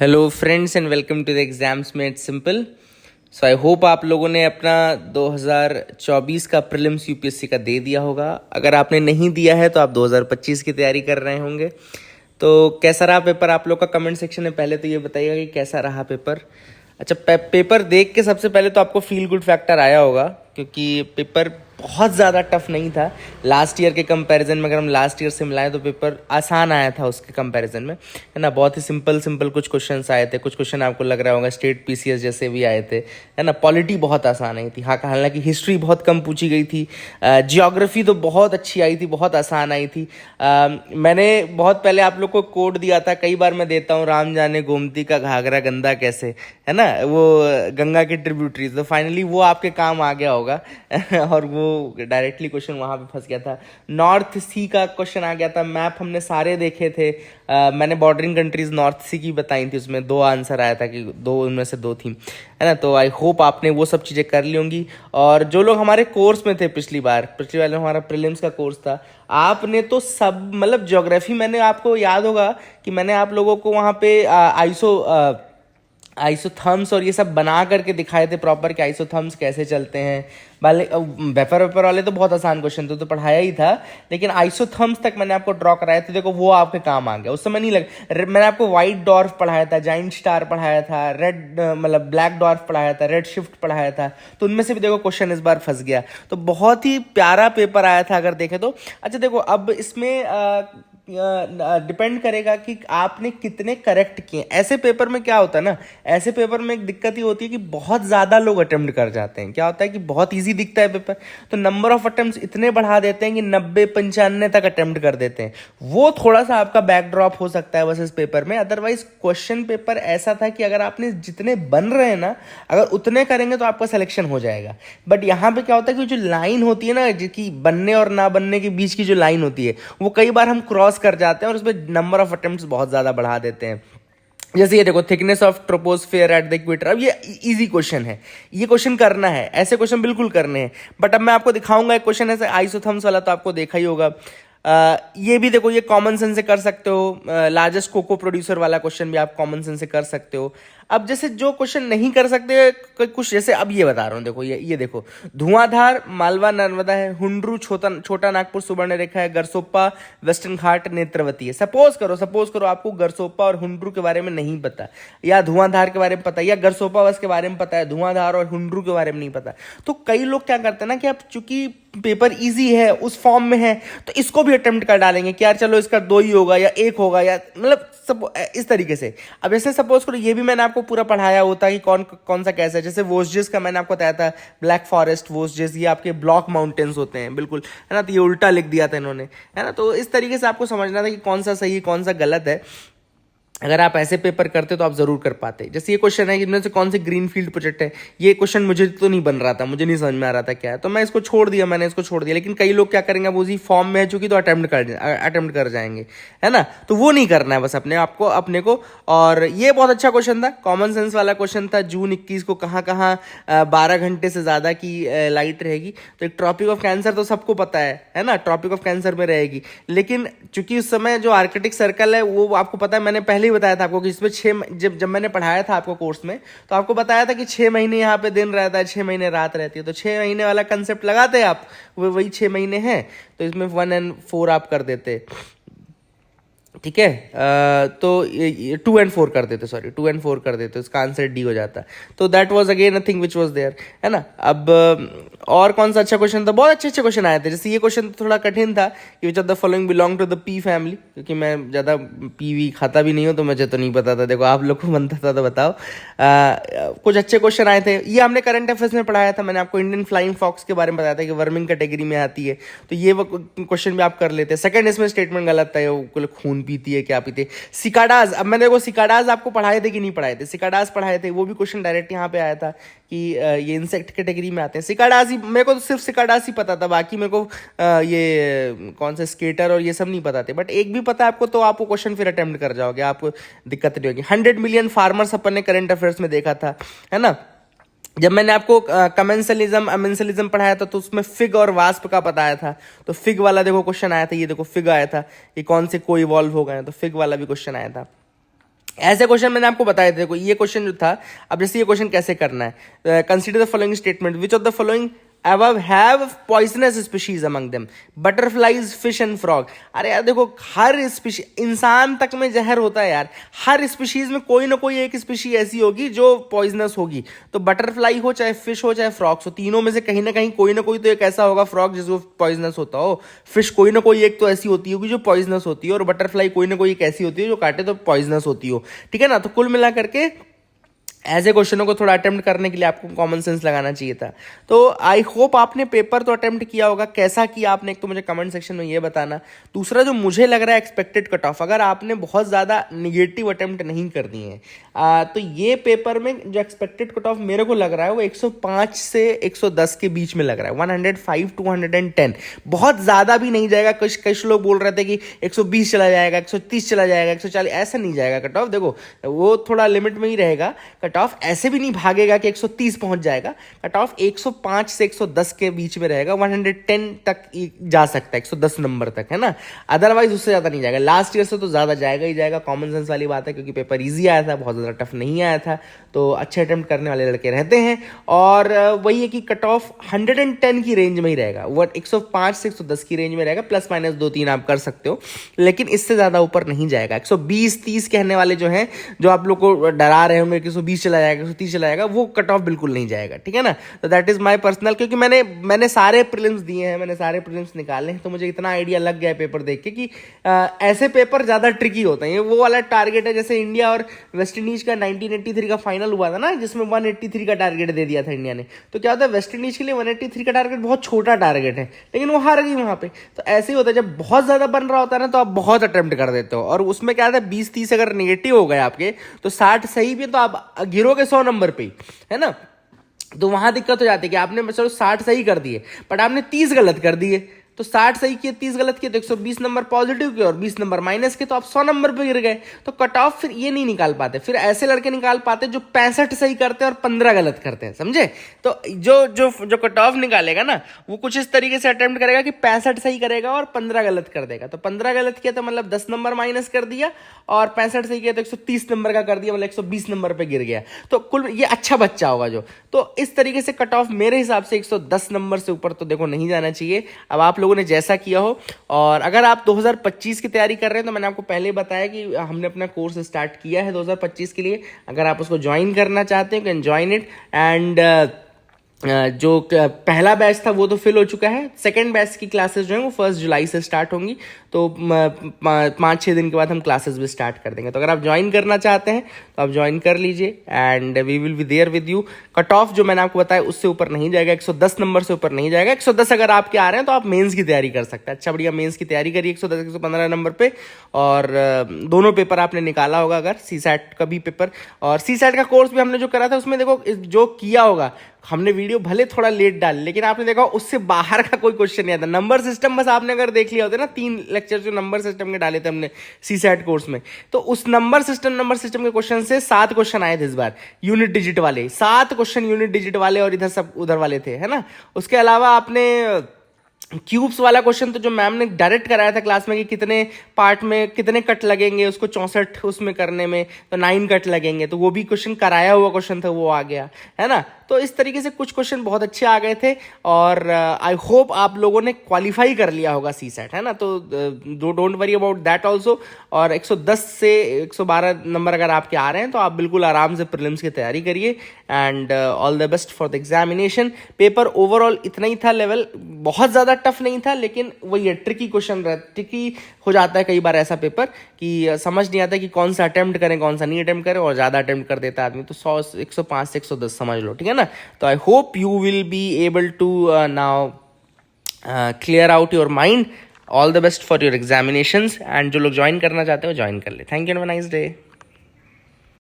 Hello friends and welcome to the exams made simple. So I hope आप लोगों ने अपना 2024 का प्रीलिम्स यूपीएससी का दे दिया होगा। अगर आपने नहीं दिया है तो आप 2025 की तैयारी कर रहे होंगे। तो कैसा रहा पेपर आप लोग का? कमेंट सेक्शन में पहले तो ये बताइएगा कि कैसा रहा पेपर। अच्छा, पेपर देख के सबसे पहले तो आपको फील गुड फैक्टर आया होगा, क्योंकि पेपर बहुत ज़्यादा टफ नहीं था लास्ट ईयर के कंपैरिजन में। अगर हम लास्ट ईयर से मिलाएं तो पेपर आसान आया था उसके कंपैरिजन में, है ना। बहुत ही सिंपल कुछ क्वेश्चंस आए थे। कुछ क्वेश्चन आपको लग रहा होगा स्टेट पीसीएस जैसे भी आए थे, है ना। पॉलिटी बहुत आसान आई थी, हाँ। हालांकि हिस्ट्री बहुत कम पूछी गई थी। जियोग्राफी तो बहुत अच्छी आई थी, बहुत आसान आई थी। मैंने बहुत पहले आप लोग को कोड दिया था, कई बार मैं देता हूँ, राम जाने गोमती का घाघरा गंदा कैसे, है ना, वो गंगा की ट्रिब्यूटरीज। तो फाइनली वो आपके काम आ गया होगा और वो डायरेक्टली क्वेश्चन वहां पे फंस गया था। नॉर्थ सी का क्वेश्चन आ गया था। मैप हमने सारे देखे थे। मैंने बॉर्डरिंग कंट्रीज नॉर्थ सी की बताई थी, उसमें 2 आंसर आया था कि 2 उनमें से 2 थी, है ना। तो आई होप आपने वो सब चीज़ें कर ली होंगी। और जो लोग हमारे कोर्स में थे पिछली बार हमारा प्रीलिम्स का कोर्स था, आपने तो सब, मतलब ज्योग्राफी, मैंने आपको याद होगा कि मैंने आप लोगों को वहाँ पे आइसोथर्म्स और ये सब बना करके दिखाए थे प्रॉपर कि आइसोथर्म्स कैसे चलते हैं। वाले वेपर वाले तो बहुत आसान क्वेश्चन थे, तो पढ़ाया ही था, लेकिन आइसोथर्म्स तक मैंने आपको ड्रॉ कराया था। देखो वो आपके काम आ गया। उस समय नहीं मैंने आपको व्हाइट डॉर्फ पढ़ाया था, जाइंट स्टार पढ़ाया था, रेड मतलब ब्लैक डॉर्फ पढ़ाया था, रेड शिफ्ट पढ़ाया था। तो उनमें से भी देखो क्वेश्चन इस बार फंस गया। तो बहुत ही प्यारा पेपर आया था अगर देखें तो। अच्छा देखो, अब इसमें डिपेंड करेगा कि आपने कितने करेक्ट किए। ऐसे पेपर में क्या होता है ना, ऐसे पेपर में एक दिक्कत ही होती है कि बहुत ज़्यादा लोग अटेम्प्ट कर जाते हैं। क्या होता है कि बहुत इजी दिखता है पेपर, तो नंबर ऑफ अटेम्प्ट्स इतने बढ़ा देते हैं कि 90-95 तक अटेम्प्ट कर देते हैं। वो थोड़ा सा आपका बैकड्रॉप हो सकता है बस इस पेपर में। अदरवाइज क्वेश्चन पेपर ऐसा था कि अगर आपने जितने बन रहे हैं ना, अगर उतने करेंगे तो आपका सिलेक्शन हो जाएगा। बट यहाँ पे क्या होता है कि जो लाइन होती है ना, जिसकी बनने और ना बनने के बीच की जो लाइन होती है, वो कई बार हम क्रॉस कर जाते हैं और उसमें नंबर ऑफ अटेम्प्ट्स बहुत ज्यादा बढ़ा देते हैं। जैसे ये देखो, thickness of troposphere at the equator. अब ये इजी क्वेश्चन है, ये क्वेश्चन करना है, ऐसे क्वेश्चन बिल्कुल करने हैं। बट अब मैं आपको दिखाऊंगा एक क्वेश्चन ऐसे आइसोथर्म्स वाला, तो आपको देखा ही होगा। ये भी देखो, ये कॉमन सेंस से कर सकते हो। लार्जेस्ट कोको प्रोड्यूसर वाला क्वेश्चन भी आप कॉमन सेंस से कर सकते हो। अब जैसे जो क्वेश्चन नहीं कर सकते कुछ, जैसे अब ये बता रहा हूँ, देखो ये देखो, धुआंधार मालवा नर्मदा है, हुंड्रू छोटा नागपुर सुवर्णरेखा है, गरसोप्पा वेस्टर्न घाट नेत्रवती है। सपोज करो आपको गरसोप्पा और हुंड्रू के बारे में नहीं पता, या धुआंधार के बारे में पता, या गरसोप्पा के बारे में पता है, धुआंधार और हुंड्रू के बारे में नहीं पता। तो कई लोग क्या करते हैं ना कि अब चूंकि पेपर इजी है, उस फॉर्म में है, तो इसको भी अटेम्प्ट कर डालेंगे कि यार चलो इसका 2 ही होगा या 1 होगा, या मतलब सब इस तरीके से। अब जैसे सपोज करो, ये भी मैंने आपको पूरा पढ़ाया होता है कि कौन कौन सा कैसा है। जैसे वोस्जेस का मैंने आपको बताया था, ब्लैक फॉरेस्ट वोस्जेस, ये आपके ब्लॉक माउंटेन्स होते हैं, बिल्कुल, है ना। तो ये उल्टा लिख दिया था इन्होंने, है ना। तो इस तरीके से आपको समझना था कि कौन सा सही कौन सा गलत है। अगर आप ऐसे पेपर करते तो आप जरूर कर पाते। जैसे ये क्वेश्चन है कि इनमें से कौन से ग्रीन फील्ड प्रोजेक्ट है, ये क्वेश्चन मुझे तो नहीं बन रहा था, मुझे नहीं समझ में आ रहा था क्या है, तो मैं इसको छोड़ दिया, मैंने इसको छोड़ दिया। लेकिन कई लोग क्या करेंगे, अब उसी फॉर्म में है चूंकि, तो अटेम्प्ट कर जाएंगे, है ना। तो वो नहीं करना है बस अपने को। और ये बहुत अच्छा क्वेश्चन था, कॉमन सेंस वाला क्वेश्चन था। जून 21 को कहाँ 12 घंटे से ज्यादा की लाइट रहेगी। तो एक ट्रॉपिक ऑफ कैंसर तो सबको पता है ना, ट्रॉपिक ऑफ कैंसर में रहेगी। लेकिन चूंकि उस समय जो आर्कटिक सर्कल है वो आपको पता है, मैंने पहले ही बताया था आपको कि इसमें जब मैंने पढ़ाया था आपको कोर्स में, तो आपको बताया था कि 6 महीने यहाँ पे दिन रहता है, 6 महीने रात रहती है। तो 6 महीने वाला कंसेप्ट लगाते हैं आप, वही 6 महीने हैं, तो इसमें 1 और 4 आप कर देते, ठीक है। तो 2 और 4 कर देते, सॉरी 2 और 4 कर देते, उसका आंसर डी हो जाता। तो that was again nothing which was there, है ना। अब और कौन सा अच्छा क्वेश्चन था? बहुत अच्छे क्वेश्चन आए थे। जैसे ये क्वेश्चन थोड़ा कठिन था कि which of the following belong to the P family, क्योंकि मैं ज़्यादा पी खाता भी नहीं हूँ, तो मुझे तो नहीं पता था। देखो आप लोग को बनता था तो बताओ। कुछ अच्छे क्वेश्चन आए थे। ये हमने करंट अफेयर्स में पढ़ाया था, मैंने आपको इंडियन फ्लाइंग फॉक्स के बारे में बताया था कि वर्मिंग कैटेगरी में आती है, तो ये क्वेश्चन भी आप कर लेते। सेकंड इसमें स्टेटमेंट गलत था, वो खून पीती है, क्या पीते, सिकाडाज। अब मैंने वो सिकाडाज आपको पढ़ाए थे कि नहीं पढ़ाए थे? सिकाडाज पढ़ाए थे, वो भी क्वेश्चन डायरेक्ट यहाँ पे आया था कि ये इंसेक्ट कैटेगरी में आते हैं। सिकाडाज ही मेरे को तो सिर्फ सिकाडाज ही पता था, बाकी मेरे को ये कौन से स्केटर और ये सब नहीं पता थे। बट एक भी पता है आपको, तो आप वो क्वेश्चन फिर अटेम्प्ट कर जाओगे, आपको दिक्कत नहीं होगी। 100 मिलियन फार्मर्स अपन ने करंट अफेयर्स में देखा था, है ना। जब मैंने आपको कमेंसलिज्म अमेंसलिज्म पढ़ाया था, तो उसमें फिग और वास्प का बताया था। तो फिग वाला देखो क्वेश्चन आया था, ये देखो फिग आया था, ये कौन से को इवॉल्व हो गए हैं, तो फिग वाला भी क्वेश्चन आया था। ऐसे क्वेश्चन मैंने आपको बताए थे। देखो ये क्वेश्चन जो था, अब जैसे ये क्वेश्चन कैसे करना है, consider the following statement, which of the following above have poisonous species among them, butterflies, fish and frog। अरे यार देखो, हर स्पीशी, इंसान तक में जहर होता है यार, हर स्पीशीज में कोई ना कोई एक स्पीशी ऐसी होगी जो पॉइजनस होगी। तो बटरफ्लाई हो, चाहे फिश हो, चाहे फ्रॉग्स हो, तीनों में से कहीं ना कहीं कोई ना कोई तो एक ऐसा होगा फ्रॉग जिसको पॉइजनस होता हो, फिश कोई ना कोई एक तो ऐसी होती होगी जो पॉइजनस होती है, और बटरफ्लाई कोई ना कोई एक ऐसी होती है जो काटे तो पॉइजनस होती हो। ठीक है ना। तो कुल मिला करके ऐसे क्वेश्चनों को थोड़ा अटेम्प्ट करने के लिए आपको कॉमन सेंस लगाना चाहिए था। तो आई होप आपने पेपर तो अटेम्प्ट किया होगा। कैसा किया आपने, एक तो मुझे कमेंट सेक्शन में ये बताना। दूसरा जो मुझे लग रहा है एक्सपेक्टेड कट ऑफ, अगर आपने बहुत ज़्यादा निगेटिव अटेम्प्ट नहीं कर दिए हैं तो ये पेपर में जो एक्सपेक्टेड कट ऑफ मेरे को लग रहा है वो 105 से 110 के बीच में लग रहा है, 105 to 110। बहुत ज़्यादा भी नहीं जाएगा। कुछ लोग बोल रहे थे कि 120 चला जाएगा, 130 चला जाएगा, 140, ऐसा नहीं जाएगा कट ऑफ। देखो वो थोड़ा लिमिट में ही रहेगा। कट ऑफ ऐसे भी नहीं भागेगा कि 130 पहुंच जाएगा। कट ऑफ 105 से 110 के बीच में रहेगा, 110 तक जा सकता है, 110 नंबर तक, है ना। अदरवाइज उससे ज़्यादा नहीं जाएगा। लास्ट ईयर से तो ज़्यादा जाएगा ही जाएगा, कॉमन सेंस वाली बात है, क्योंकि पेपर ईजी आया था, बहुत ज़्यादा टफ नहीं आया था। तो अच्छे अटेम्प्ट करने वाले लड़के रहते हैं। और वही है कि कट ऑफ 110 की रेंज में ही रहेगा, वो 105 से 110 की रेंज में रहेगा, प्लस माइनस 2-3 आप कर सकते हो, लेकिन इससे ज़्यादा ऊपर नहीं जाएगा। 120-30 कहने वाले जो हैं, जो आप लोग को डरा रहे होंगे कि 120 चला जाएगा, 130 चला जाएगा, वो कट ऑफ बिल्कुल नहीं जाएगा। ठीक है ना। तो दैट इज माय पर्सनल, क्योंकि मैंने सारे प्रीलिम्स दिए हैं, मैंने सारे प्रीलिम्स निकाले हैं, तो मुझे इतना आइडिया लग गया है पेपर देख के कि ऐसे पेपर ज़्यादा ट्रिकी होते हैं। ये वो वाला टारगेट है जैसे इंडिया और वेस्ट इंडीज का 1983 का फाइनल हुआ था ना, जिसमें 183 का टारगेट दे दिया था इंडिया ने। तो क्या होता है, वेस्ट इंडीज के लिए 183 का टारगेट बहुत छोटा टारगेट है, लेकिन वो हार गई वहां पे। तो ऐसे ही होता है, जब बहुत ज्यादा बन रहा होता है ना, तो आप बहुत अटेम्प्ट कर देते हो, और उसमें क्या था, 20-30 अगर निगेटिव हो गए आपके, तो 60 सही भी, तो आप गिरोगे 100 नंबर पे, है ना। तो वहां दिक्कत हो जाती है कि आपने चलो 60 सही कर दिए, बट आपने 30 गलत कर दिए। तो 60 सही किए, 30 गलत किए, तो 120 नंबर पॉजिटिव के और 20 नंबर माइनस के, तो आप 100 नंबर पे गिर गए। तो कट ऑफ फिर ये नहीं निकाल पाते। फिर ऐसे लड़के निकाल पाते जो 65 सही करते हैं और 15 गलत करते हैं, समझे। तो जो कट ऑफ निकालेगा ना, वो कुछ इस तरीके से अटेम्प्ट करेगा कि 65 सही करेगा और 15 गलत कर देगा। तो 15 गलत किया तो मतलब 10 नंबर माइनस कर दिया, और 65 सही किया तो 130 नंबर का कर दिया, मतलब 120 नंबर पे गिर गया। तो कुल ये अच्छा बच्चा होगा जो। तो इस तरीके से कट ऑफ मेरे हिसाब से 110 नंबर से ऊपर तो देखो नहीं जाना चाहिए। अब आप लोगों ने जैसा किया हो, और अगर आप 2025 की तैयारी कर रहे हैं, तो मैंने आपको पहले बताया कि हमने अपना कोर्स स्टार्ट किया है 2025 के लिए। अगर आप उसको ज्वाइन करना चाहते हैं, कैन ज्वाइन इट। एंड जो पहला बैच था वो तो फिल हो चुका है। सेकंड बैच की क्लासेस जो है वो 1 जुलाई से स्टार्ट होंगी। तो 5-6 दिन के बाद हम क्लासेस भी स्टार्ट कर देंगे। तो अगर आप ज्वाइन करना चाहते हैं तो आप ज्वाइन कर लीजिए, and we will be there with you. Cut off जो मैंने आपको बताया उससे ऊपर नहीं जाएगा, 110 नंबर से ऊपर नहीं जाएगा। 110 अगर आपके आ रहे हैं तो आप मेंस की तैयारी कर सकते हैं। अच्छा बढ़िया मेंस की तैयारी करिए 110-115 नंबर पे। और दोनों पेपर आपने निकाला होगा, अगर सीसैट का भी पेपर और सीसैट का कोर्स भी हमने जो करा था, उसमें देखो जो किया होगा, हमने वीडियो भले थोड़ा लेट डाल, लेकिन आपने देखा उससे बाहर का कोई क्वेश्चन नहीं आता। नंबर सिस्टम बस आपने अगर देख लिया होता ना, 3 लेक्चर जो नंबर सिस्टम के डाले थे हमने सीसैट कोर्स में, तो उस नंबर सिस्टम के क्वेश्चन से 7 क्वेश्चन आए थे इस बार, यूनिट डिजिट वाले 7 क्वेश्चन यूनिट डिजिट वाले, और इधर सब उधर वाले थे, है ना। उसके अलावा आपने क्यूब्स वाला क्वेश्चन तो जो मैम ने डायरेक्ट कराया था क्लास में कि कितने पार्ट में कितने कट लगेंगे, उसको 64 उसमें करने में तो 9 कट लगेंगे, तो वो भी क्वेश्चन कराया हुआ क्वेश्चन था, वो आ गया, है ना। तो इस तरीके से कुछ क्वेश्चन बहुत अच्छे आ गए थे, और आई होप आप लोगों ने क्वालिफाई कर लिया होगा सीसैट, है ना। तो don't worry about that also. और 110 से 112 नंबर अगर आपके आ रहे हैं तो आप बिल्कुल आराम से प्रीलिम्स की तैयारी करिए, and all the best for the examination. Paper overall इतना ही था, लेवल बहुत ज़्यादा टफ नहीं था, लेकिन वही है, ट्रिकी हो जाता है कई बार ऐसा पेपर कि समझ नहीं आता कि कौन सा अटेम्प्ट करें कौन सा नहीं अटेम्प्ट करें, और ज़्यादा अटेम्प्ट कर देता है आदमी, तो 105 से 110 समझ लो, ठीक है ना। तो I hope you will be able to now clear out your mind. All the best for your examinations, and जो लोग ज्वाइन करना चाहते हो ज्वाइन कर ले। Thank you, have a nice day.